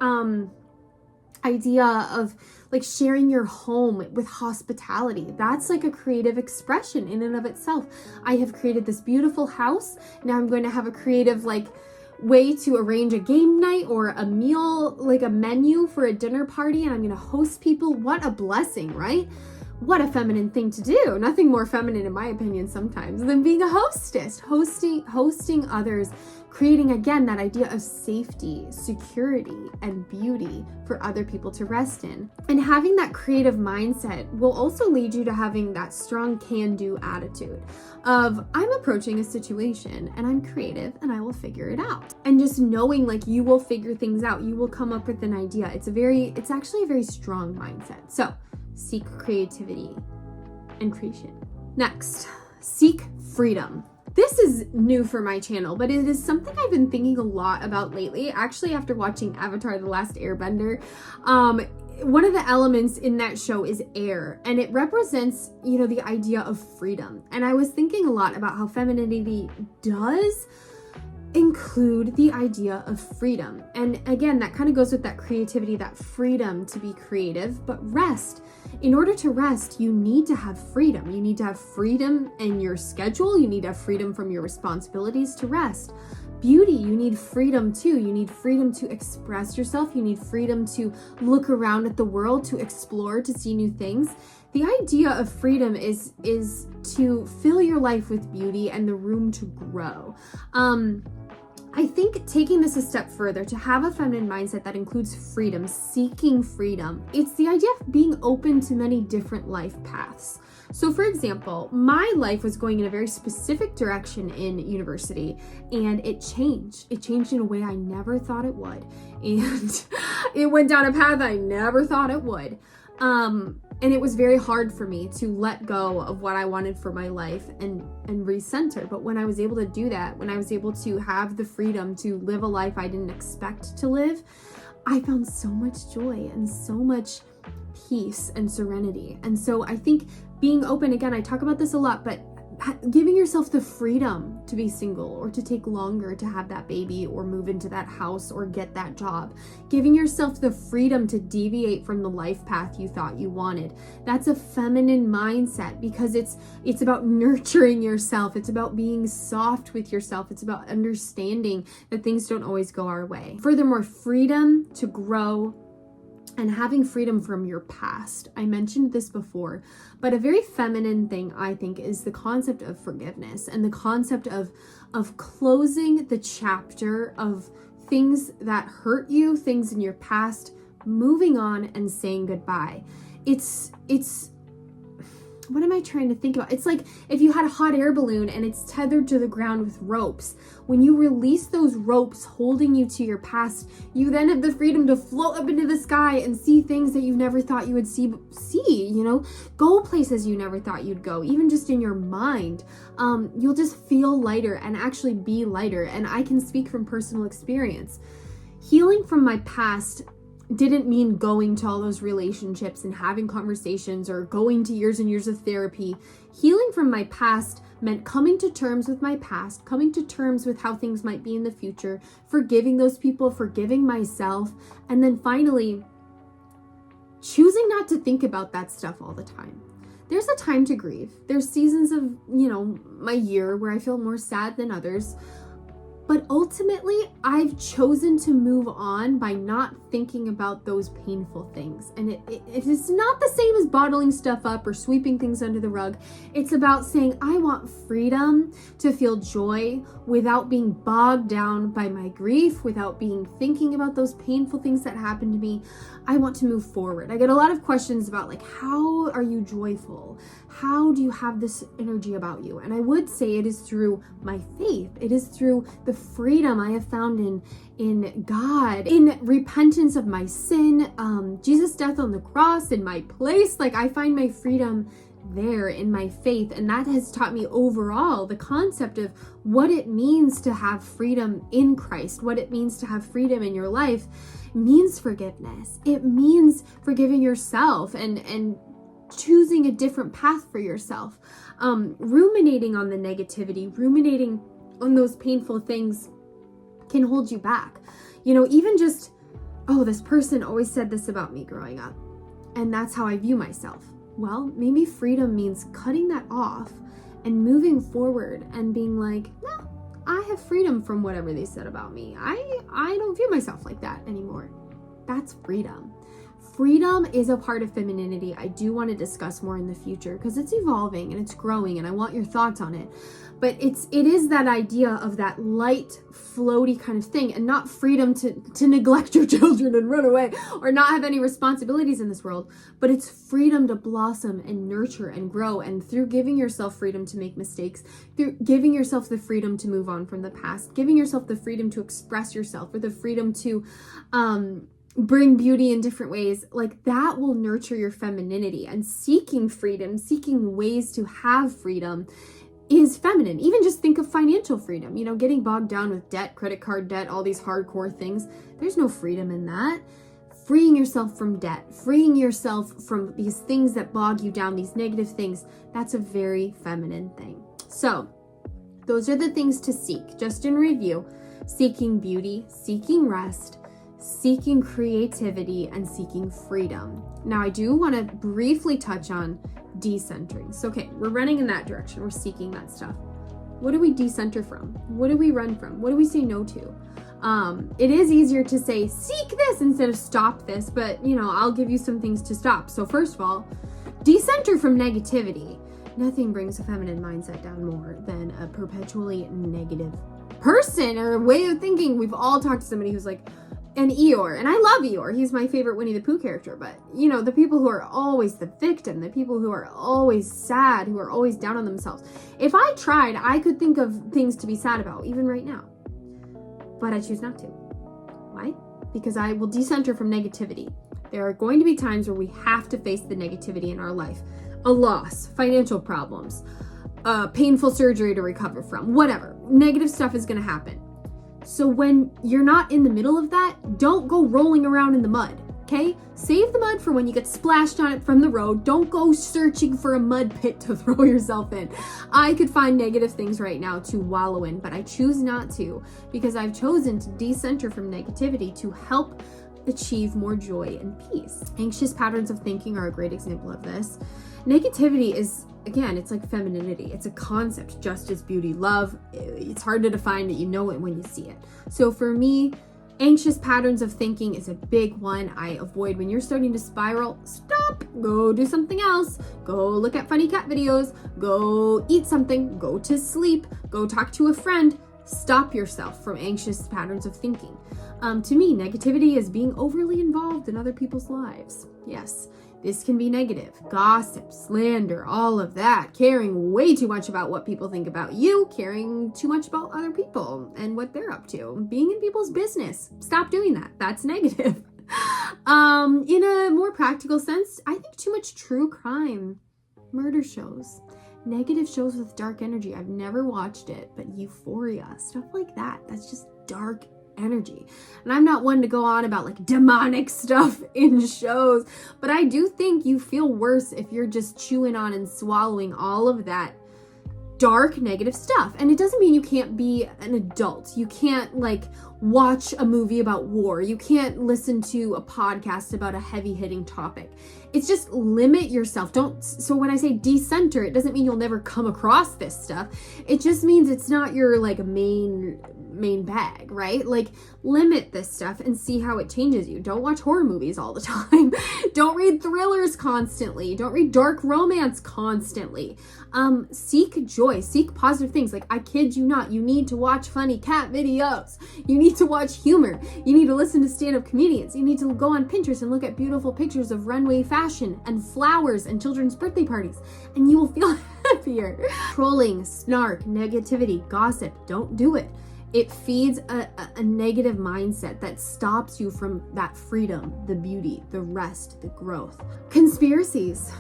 idea of like sharing your home with hospitality. That's like a creative expression in and of itself. I have created this beautiful house. Now I'm going to have a creative like way to arrange a game night or a meal, like a menu for a dinner party, and I'm going to host people. What a blessing, right? What a feminine thing to do. Nothing more feminine, in my opinion, sometimes than being a hostess, hosting others, creating, again, that idea of safety, security, and beauty for other people to rest in. And having that creative mindset will also lead you to having that strong can-do attitude of, I'm approaching a situation and I'm creative and I will figure it out. And just knowing like you will figure things out, you will come up with an idea. It's actually a very strong mindset. So seek creativity and creation. Next, seek freedom. This is new for my channel, but it is something I've been thinking a lot about lately. Actually, after watching Avatar: The Last Airbender, one of the elements in that show is air, and it represents, the idea of freedom. And I was thinking a lot about how femininity does include the idea of freedom. And again, that kind of goes with that creativity, that freedom to be creative, but rest. In order to rest, you need to have freedom. You need to have freedom in your schedule. You need to have freedom from your responsibilities to rest. Beauty, you need freedom too. You need freedom to express yourself. You need freedom to look around at the world, to explore, to see new things. The idea of freedom is to fill your life with beauty and the room to grow. I think taking this a step further, to have a feminine mindset that includes freedom, seeking freedom, it's the idea of being open to many different life paths. So for example, my life was going in a very specific direction in university, and it changed. It changed in a way I never thought it would. And it went down a path I never thought it would. And it was very hard for me to let go of what I wanted for my life and recenter. But when I was able to do that, when I was able to have the freedom to live a life I didn't expect to live, I found so much joy and so much peace and serenity. And so I think being open, again, I talk about this a lot, but giving yourself the freedom to be single or to take longer to have that baby or move into that house or get that job, giving yourself the freedom to deviate from the life path you thought you wanted. That's a feminine mindset, because it's about nurturing yourself. It's about being soft with yourself. It's about understanding that things don't always go our way. Furthermore, freedom to grow and having freedom from your past. I mentioned this before, but a very feminine thing, I think, is the concept of forgiveness and the concept of closing the chapter of things that hurt you, things in your past, moving on and saying goodbye. It's what am I trying to think about? It's like if you had a hot air balloon and it's tethered to the ground with ropes. When you release those ropes holding you to your past, you then have the freedom to float up into the sky and see things that you never thought you would see, go places you never thought you'd go, even just in your mind. You'll just feel lighter and actually be lighter. And I can speak from personal experience. Healing from my past didn't mean going to all those relationships and having conversations or going to years and years of therapy. Healing from my past meant coming to terms with my past, coming to terms with how things might be in the future, forgiving those people, forgiving myself, and then finally choosing not to think about that stuff all the time. There's a time to grieve. There's seasons of, my year where I feel more sad than others. But ultimately, I've chosen to move on by not thinking about those painful things. And it is not the same as bottling stuff up or sweeping things under the rug. It's about saying, I want freedom to feel joy without being bogged down by my grief, without thinking about those painful things that happened to me. I want to move forward. I get a lot of questions about how are you joyful? How do you have this energy about you? And I would say it is through my faith. It is through the freedom I have found in God, in repentance of my sin, Jesus' death on the cross, in my place. I find my freedom there in my faith. And that has taught me overall the concept of what it means to have freedom in Christ, what it means to have freedom in your life. Means forgiveness. It means forgiving yourself and choosing a different path for yourself. Ruminating on the negativity, ruminating on those painful things can hold you back. Even just, this person always said this about me growing up, and that's how I view myself. Well, maybe freedom means cutting that off and moving forward and being like, no, I have freedom from whatever they said about me. I don't view myself like that anymore. That's freedom. Freedom is a part of femininity I do want to discuss more in the future because it's evolving and it's growing and I want your thoughts on it. But it is that idea of that light, floaty kind of thing, and not freedom to neglect your children and run away or not have any responsibilities in this world, but it's freedom to blossom and nurture and grow. And through giving yourself freedom to make mistakes, through giving yourself the freedom to move on from the past, giving yourself the freedom to express yourself or the freedom to bring beauty in different ways, that will nurture your femininity. And seeking freedom, seeking ways to have freedom is feminine. Even just think of financial freedom, getting bogged down with debt, credit card debt, all these hardcore things. There's no freedom in that. Freeing yourself from debt, freeing yourself from these things that bog you down, these negative things, that's a very feminine thing. So those are the things to seek. Just in review, seeking beauty, seeking rest, seeking creativity, and seeking freedom. Now, I do want to briefly touch on decentering. So, okay, we're running in that direction. We're seeking that stuff. What do we decenter from? What do we run from? What do we say no to? It is easier to say, seek this instead of stop this, but, I'll give you some things to stop. So first of all, decenter from negativity. Nothing brings a feminine mindset down more than a perpetually negative person or way of thinking. We've all talked to somebody who's like an Eeyore, and I love Eeyore. He's my favorite Winnie the Pooh character, but the people who are always the victim, the people who are always sad, who are always down on themselves. If I tried, I could think of things to be sad about, even right now. But I choose not to. Why? Because I will decenter from negativity. There are going to be times where we have to face the negativity in our life. A loss, financial problems, painful surgery to recover from, whatever. Negative stuff is going to happen. So when you're not in the middle of that, don't go rolling around in the mud, okay? Save the mud for when you get splashed on it from the road. Don't go searching for a mud pit to throw yourself in. I could find negative things right now to wallow in, but I choose not to because I've chosen to decenter from negativity to help achieve more joy and peace. Anxious patterns of thinking are a great example of this. Negativity is, again, it's like femininity. It's a concept, justice, beauty, love. It's hard to define it. You know it when you see it. So for me, anxious patterns of thinking is a big one I avoid. When you're starting to spiral, stop, go do something else, go look at funny cat videos, go eat something, go to sleep, go talk to a friend. Stop yourself from anxious patterns of thinking. To me, negativity is being overly involved in other people's lives. Yes, this can be negative. Gossip, slander, all of that. Caring way too much about what people think about you. Caring too much about other people and what they're up to. Being in people's business. Stop doing that. That's negative. In a more practical sense, I think too much true crime, murder shows, negative shows with dark energy. I've never watched it, but Euphoria, stuff like that. That's just dark energy. And I'm not one to go on about like demonic stuff in shows, but I do think you feel worse if you're just chewing on and swallowing all of that dark negative stuff. And it doesn't mean you can't be an adult. You can't like watch a movie about war. You can't listen to a podcast about a heavy-hitting topic. It's just limit yourself. So when I say decenter, it doesn't mean you'll never come across this stuff. It just means it's not your like main bag, right? Like limit this stuff and see how it changes you. Don't watch horror movies all the time. Don't read thrillers constantly. Don't read dark romance constantly. Seek joy, seek positive things. Like I kid you not, you need to watch funny cat videos. You need to watch humor. You need to listen to stand-up comedians. You need to go on Pinterest and look at beautiful pictures of runway fashion and flowers and children's birthday parties, and you will feel happier. Trolling, snark, negativity, gossip, don't do it. It feeds a negative mindset that stops you from that freedom, the beauty, the rest, the growth. Conspiracies.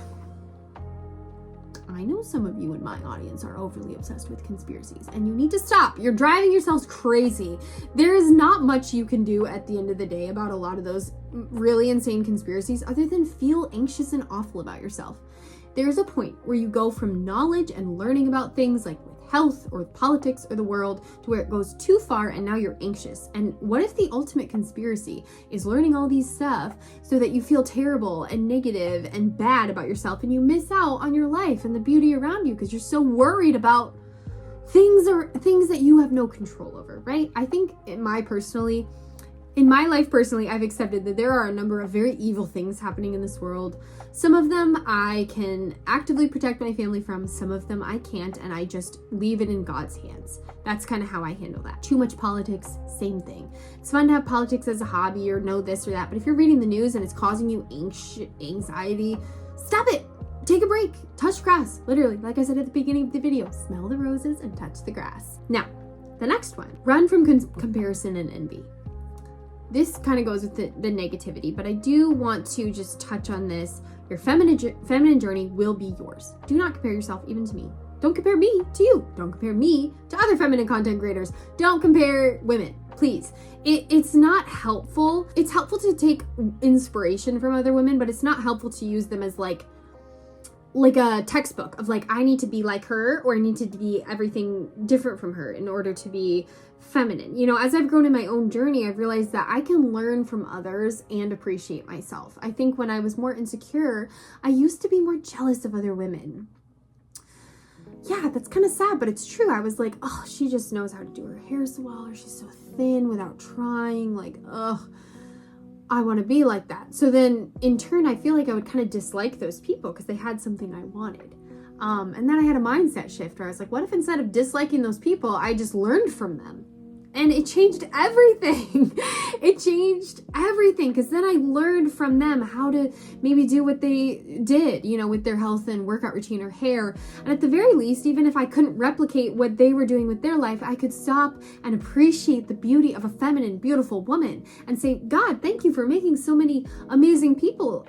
I know some of you in my audience are overly obsessed with conspiracies, and you need to stop. You're driving yourselves crazy. There is not much you can do at the end of the day about a lot of those really insane conspiracies other than feel anxious and awful about yourself. There's a point where you go from knowledge and learning about things like health or politics or the world to where it goes too far and now you're anxious. And what if the ultimate conspiracy is learning all these stuff so that you feel terrible and negative and bad about yourself and you miss out on your life and the beauty around you because you're so worried about things that you have no control over, right? I think in my life personally, I've accepted that there are a number of very evil things happening in this world. Some of them I can actively protect my family from, some of them I can't, and I just leave it in God's hands. That's kind of how I handle that. Too much politics, same thing. It's fun to have politics as a hobby or know this or that, but if you're reading the news and it's causing you anxiety, stop it. Take a break. Touch grass. Literally, like I said at the beginning of the video, smell the roses and touch the grass. Now, the next one, run from comparison and envy. This kind of goes with the negativity, but I do want to just touch on this. Your feminine journey will be yours. Do not compare yourself even to me. Don't compare me to you. Don't compare me to other feminine content creators. Don't compare women, please. It's not helpful. It's helpful to take inspiration from other women, but it's not helpful to use them as like like a textbook of like, I need to be like her, or I need to be everything different from her in order to be feminine. You know, as I've grown in my own journey, I've realized that I can learn from others and appreciate myself. I think when I was more insecure, I used to be more jealous of other women. Yeah, that's kind of sad, but it's true. I was like, oh, she just knows how to do her hair so well, or she's so thin without trying. Like, ugh, I want to be like that. So then in turn, I feel like I would kind of dislike those people because they had something I wanted. And then I had a mindset shift where I was like, what if instead of disliking those people, I just learned from them? And it changed everything. It changed everything, because then I learned from them how to maybe do what they did, you know, with their health and workout routine or hair. And at the very least, even if I couldn't replicate what they were doing with their life, I could stop and appreciate the beauty of a feminine, beautiful woman and say, God, thank you for making so many amazing people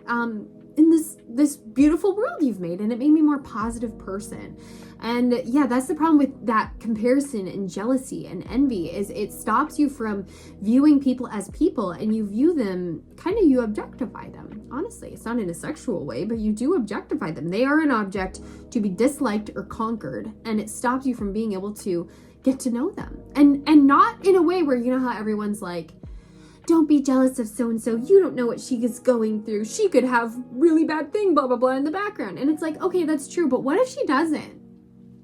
in this beautiful world you've made. And it made me a more positive person. And yeah, that's the problem with that comparison and jealousy and envy, is it stops you from viewing people as people, and you view them you objectify them. Honestly, it's not in a sexual way, but you do objectify them. They are an object to be disliked or conquered, and it stops you from being able to get to know them. And not in a way where, you know how everyone's like, don't be jealous of so-and-so. You don't know what she is going through. She could have really bad thing, blah, blah, blah in the background. And it's like, okay, that's true. But what if she doesn't?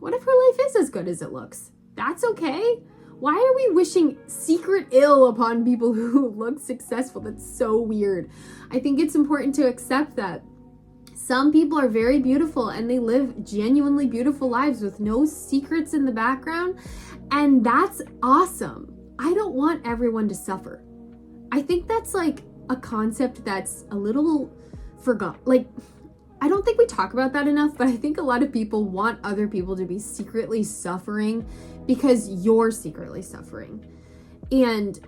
What if her life is as good as it looks? That's okay. Why are we wishing secret ill upon people who look successful? That's so weird. I think it's important to accept that some people are very beautiful and they live genuinely beautiful lives with no secrets in the background. And that's awesome. I don't want everyone to suffer. I think that's like a concept that's a little forgotten. Like, I don't think we talk about that enough, but I think a lot of people want other people to be secretly suffering because you're secretly suffering. And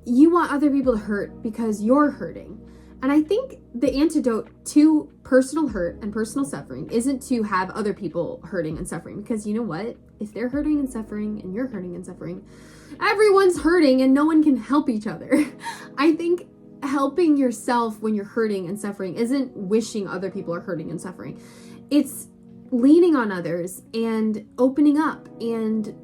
you want other people to hurt because you're hurting. And I think the antidote to personal hurt and personal suffering isn't to have other people hurting and suffering, because you know what? If they're hurting and suffering and you're hurting and suffering, everyone's hurting and no one can help each other. I think helping yourself when you're hurting and suffering isn't wishing other people are hurting and suffering. It's leaning on others and opening up and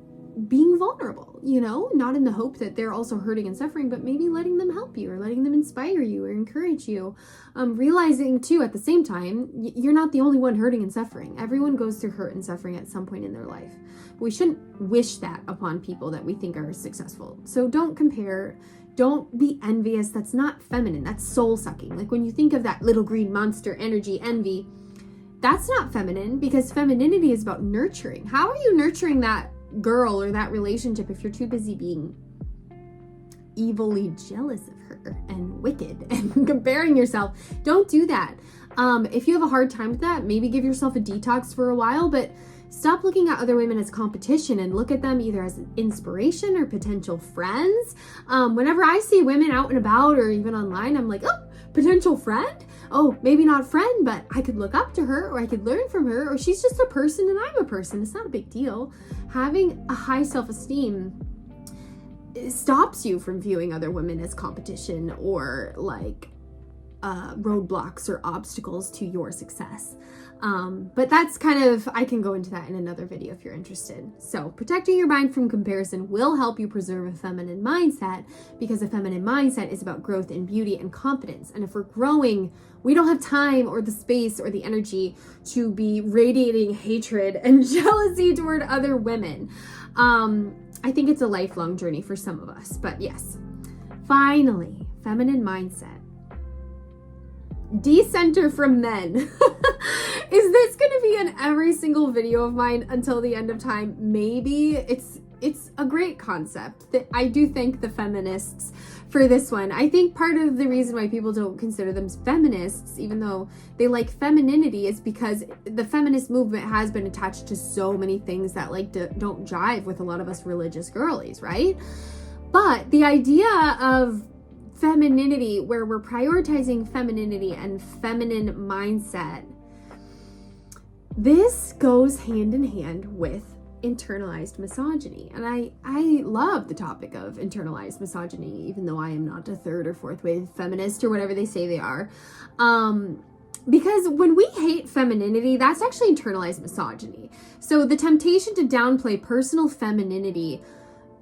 being vulnerable, you know, not in the hope that they're also hurting and suffering, but maybe letting them help you or letting them inspire you or encourage you. Realizing too, at the same time, you're not the only one hurting and suffering. Everyone goes through hurt and suffering at some point in their life. We shouldn't wish that upon people that we think are successful. So don't compare. Don't be envious. That's not feminine. That's soul sucking. Like when you think of that little green monster energy, envy, that's not feminine, because femininity is about nurturing. How are you nurturing that girl or that relationship if you're too busy being evilly jealous of her and wicked and comparing yourself? Don't do that. If you have a hard time with that, maybe give yourself a detox for a while, but stop looking at other women as competition and look at them either as inspiration or potential friends. Whenever I see women out and about or even online, I'm like, oh, potential friend? Oh, maybe not friend, but I could look up to her, or I could learn from her, or she's just a person and I'm a person. It's not a big deal. Having a high self-esteem stops you from viewing other women as competition or like roadblocks or obstacles to your success. But that's kind of, I can go into that in another video if you're interested. So protecting your mind from comparison will help you preserve a feminine mindset, because a feminine mindset is about growth and beauty and confidence. And if we're growing, we don't have time or the space or the energy to be radiating hatred and jealousy toward other women. I think it's a lifelong journey for some of us, but yes. Finally, feminine mindset. Decenter from men. Is this going to be in every single video of mine until the end of time? Maybe. It's a great concept. That I do thank the feminists for this one. I think part of the reason why people don't consider them feminists, even though they like femininity, is because the feminist movement has been attached to so many things that like don't jive with a lot of us religious girlies, right? But the idea of femininity, where we're prioritizing femininity and feminine mindset, this goes hand in hand with internalized misogyny. And I love the topic of internalized misogyny, even though I am not a third or fourth wave feminist or whatever they say they are. Because when we hate femininity, that's actually internalized misogyny. So the temptation to downplay personal femininity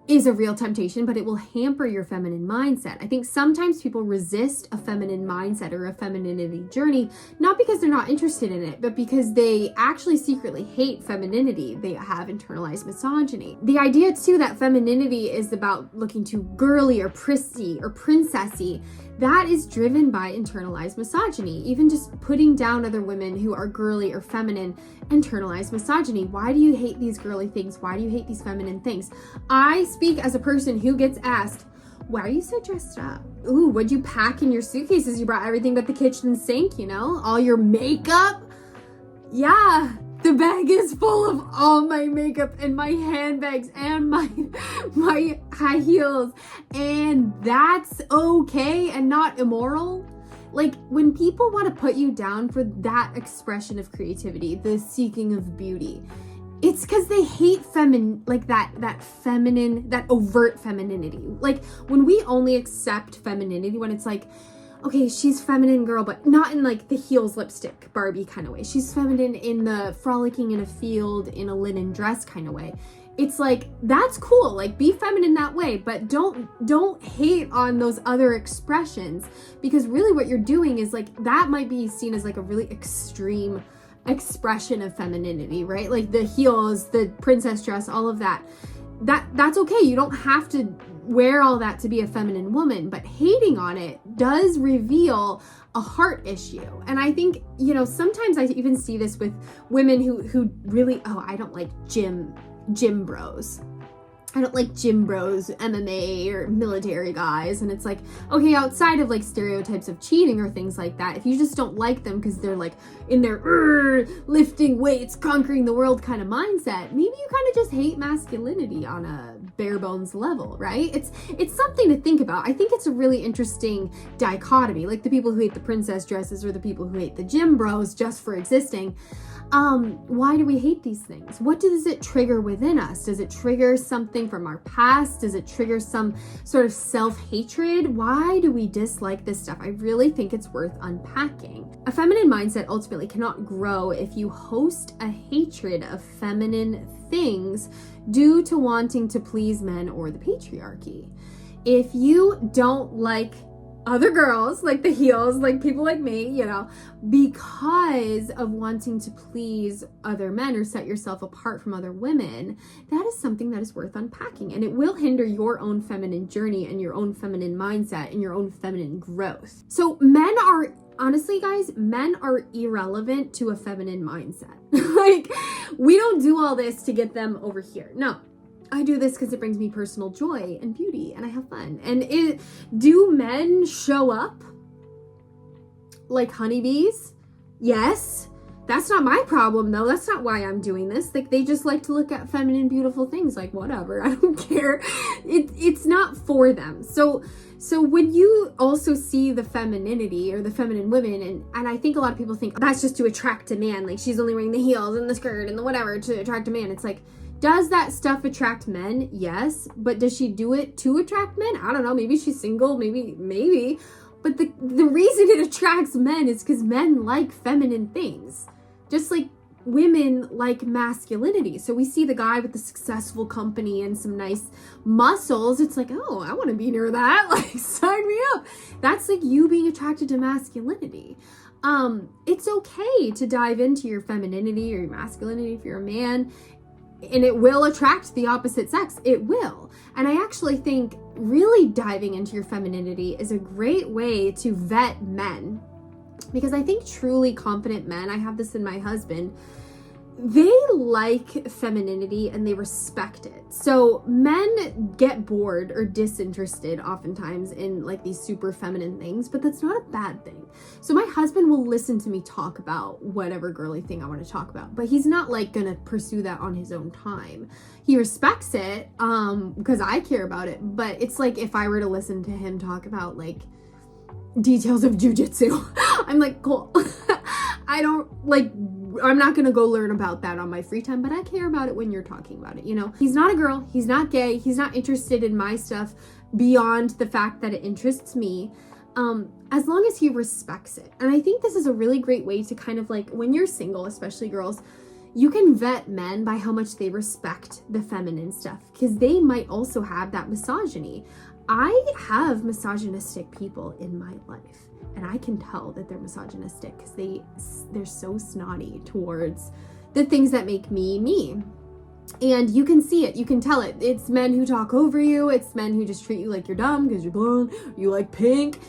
is a real temptation, but it will hamper your feminine mindset. I think sometimes people resist a feminine mindset or a femininity journey, not because they're not interested in it, but because they actually secretly hate femininity. They have internalized misogyny. The idea too that femininity is about looking too girly or prissy or princessy, that is driven by internalized misogyny. Even just putting down other women who are girly or feminine, internalized misogyny. Why do you hate these girly things? Why do you hate these feminine things? I speak as a person who gets asked, why are you so dressed up? Ooh, what'd you pack in your suitcases? You brought everything but the kitchen sink, you know? All your makeup? Yeah, the bag is full of all my makeup and my handbags and my high heels. And that's okay and not immoral. Like, when people want to put you down for that expression of creativity, the seeking of beauty, it's because they hate that feminine, that overt femininity. Like, when we only accept femininity when it's like, okay, she's feminine girl, but not in like the heels lipstick Barbie kind of way. She's feminine in the frolicking in a field in a linen dress kind of way. It's like, that's cool, like be feminine that way, but don't hate on those other expressions, because really what you're doing is like, that might be seen as like a really extreme expression of femininity, right? Like the heels, the princess dress, all of that. That's okay. You don't have to wear all that to be a feminine woman, but hating on it does reveal a heart issue. And I think, you know, sometimes I even see this with women who really, I don't like gym bros. I don't like gym bros, MMA or military guys. And it's like, okay, outside of like stereotypes of cheating or things like that, if you just don't like them because they're like in their lifting weights, conquering the world kind of mindset, maybe you kind of just hate masculinity on a bare bones level, right? It's something to think about. I think it's a really interesting dichotomy, like the people who hate the princess dresses or the people who hate the gym bros just for existing. Why do we hate these things? What does it trigger within us? Does it trigger something from our past? Does it trigger some sort of self-hatred? Why do we dislike this stuff? I really think it's worth unpacking. A feminine mindset ultimately cannot grow if you host a hatred of feminine things due to wanting to please men or the patriarchy. If you don't like other girls, like the heels, like people like me, you know, because of wanting to please other men or set yourself apart from other women, that is something that is worth unpacking, and it will hinder your own feminine journey and your own feminine mindset and your own feminine growth. So honestly, guys, men are irrelevant to a feminine mindset. Like, we don't do all this to get them over here. No. I do this because it brings me personal joy and beauty, and I have fun. And do men show up like honeybees? Yes. That's not my problem, though. That's not why I'm doing this. Like, they just like to look at feminine, beautiful things. Like, whatever. I don't care. It's not for them. So when you also see the femininity or the feminine women, and I think a lot of people think that's just to attract a man. Like, she's only wearing the heels and the skirt and the whatever to attract a man. It's like, does that stuff attract men? Yes. But does she do it to attract men? I don't know. Maybe she's single. Maybe. But the reason it attracts men is because men like feminine things. Just like women like masculinity. So we see the guy with the successful company and some nice muscles. It's like, oh, I want to be near that. Like, sign me up. That's like you being attracted to masculinity. It's okay to dive into your femininity or your masculinity if you're a man. And it will attract the opposite sex. It will. And I actually think really diving into your femininity is a great way to vet men. Because I think truly confident men, I have this in my husband, they like femininity and they respect it. So men get bored or disinterested oftentimes in like these super feminine things, but that's not a bad thing. So my husband will listen to me talk about whatever girly thing I want to talk about, but he's not like gonna pursue that on his own time. He respects it because I care about it, but it's like if I were to listen to him talk about like details of jujitsu, I'm like, cool. I'm not gonna go learn about that on my free time, but I care about it when you're talking about it, you know? He's not a girl, he's not gay, he's not interested in my stuff beyond the fact that it interests me. as long as he respects it. And I think this is a really great way to kind of like, when you're single, especially girls, you can vet men by how much they respect the feminine stuff, because they might also have that misogyny. I have misogynistic people in my life, and I can tell that they're misogynistic because they're so snotty towards the things that make me me. And you can see it, you can tell it. It's men who talk over you, it's men who just treat you like you're dumb because you're blonde, you like pink.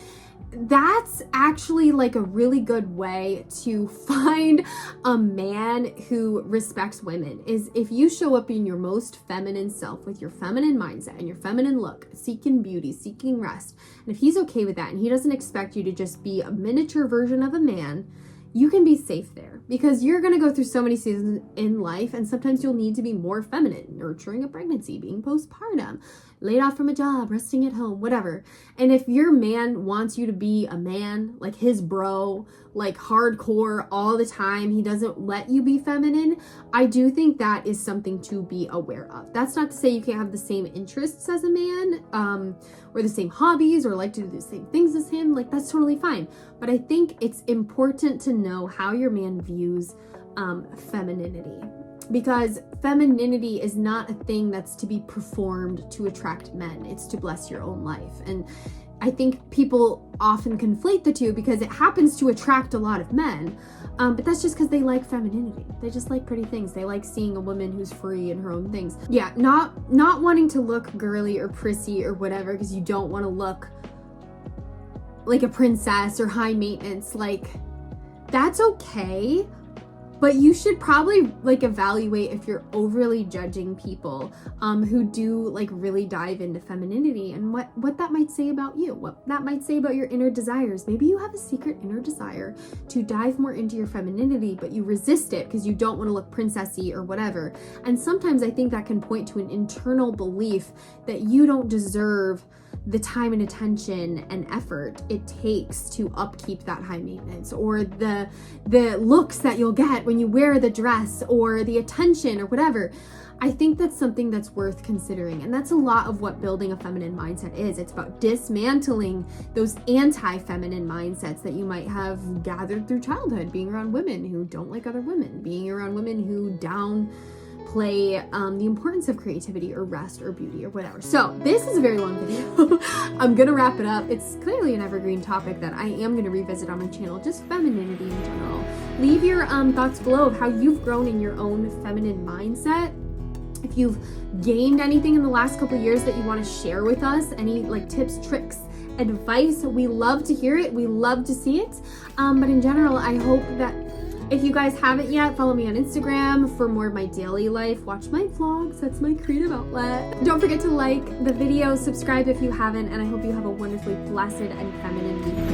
That's actually like a really good way to find a man who respects women, is if you show up in your most feminine self with your feminine mindset and your feminine look, seeking beauty, seeking rest. And if he's okay with that and he doesn't expect you to just be a miniature version of a man, you can be safe there, because you're going to go through so many seasons in life, and sometimes you'll need to be more feminine, nurturing a pregnancy, being postpartum, laid off from a job, resting at home, whatever. And if your man wants you to be a man, like his bro, like hardcore all the time, he doesn't let you be feminine, I do think that is something to be aware of. That's not to say you can't have the same interests as a man, or the same hobbies, or like to do the same things as him. Like, that's totally fine. But I think it's important to know how your man views femininity, because femininity is not a thing that's to be performed to attract men. It's to bless your own life. And I think people often conflate the two, because it happens to attract a lot of men, but that's just because they like femininity. They just like pretty things. They like seeing a woman who's free in her own things. Yeah, not wanting to look girly or prissy or whatever because you don't want to look like a princess or high maintenance. Like, that's okay. But you should probably like evaluate if you're overly judging people who do like really dive into femininity, and what that might say about you, what that might say about your inner desires. Maybe you have a secret inner desire to dive more into your femininity, but you resist it because you don't want to look princessy or whatever. And sometimes I think that can point to an internal belief that you don't deserve the time and attention and effort it takes to upkeep that high maintenance, or the looks that you'll get when you wear the dress, or the attention or whatever. I think that's something that's worth considering. And that's a lot of what building a feminine mindset is. It's about dismantling those anti-feminine mindsets that you might have gathered through childhood, being around women who don't like other women, being around women who downplay the importance of creativity or rest or beauty or whatever. So this is a very long video. I'm gonna wrap it up. It's clearly an evergreen topic that I am gonna revisit on my channel, just femininity in general. Leave your thoughts below of how you've grown in your own feminine mindset. If you've gained anything in the last couple of years that you want to share with us, any like tips, tricks, advice, we love to hear it. We love to see it. But in general, I hope that if you guys haven't yet, follow me on Instagram for more of my daily life. Watch my vlogs. That's my creative outlet. Don't forget to like the video, subscribe if you haven't, and I hope you have a wonderfully blessed and feminine week.